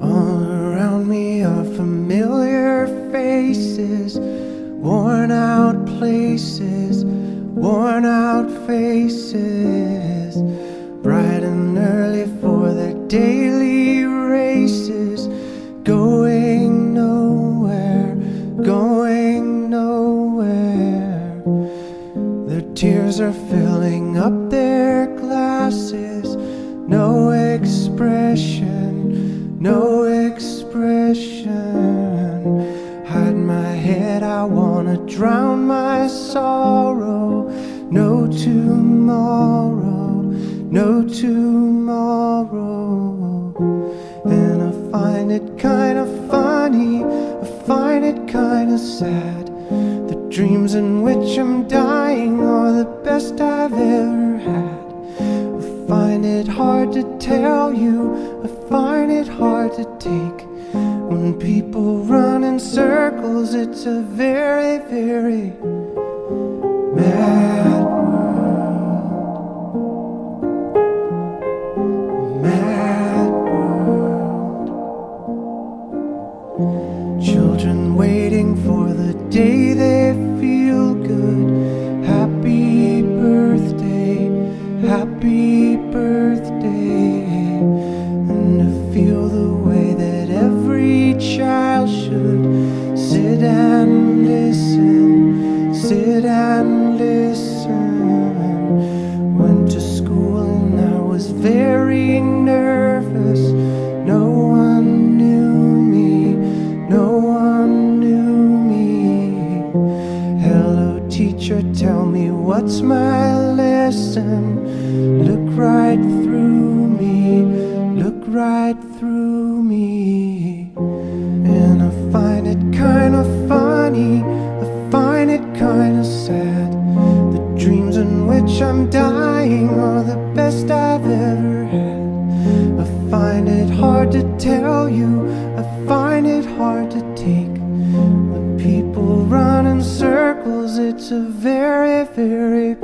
All around me are familiar faces, worn out places, worn out faces, bright and early for their daily races, going nowhere, going nowhere. Their tears are filling up their glasses, no expression, no expression. Hide my head, I wanna drown my sorrow. No tomorrow, no tomorrow. And I find it kinda funny, I find it kinda sad. The dreams in which I'm dying are the best I've ever had. I find it hard to tell you, I find it hard to take. When people run in circles, it's a very, very mad world. Mad world. Children waiting for the day they feel good. Happy birthday, happy birthday. And to feel the way that every child should sit and listen, sit and listen. Went to school and I was very nervous. No one knew me, no one knew me. Hello teacher, tell me what's my lesson. Look right through me, look right through me. And I find it kinda funny, I find it kinda sad. The dreams in which I'm dying are the best I've ever had. I find it hard to tell you, I find it hard to take. When people run in circles, it's a very, very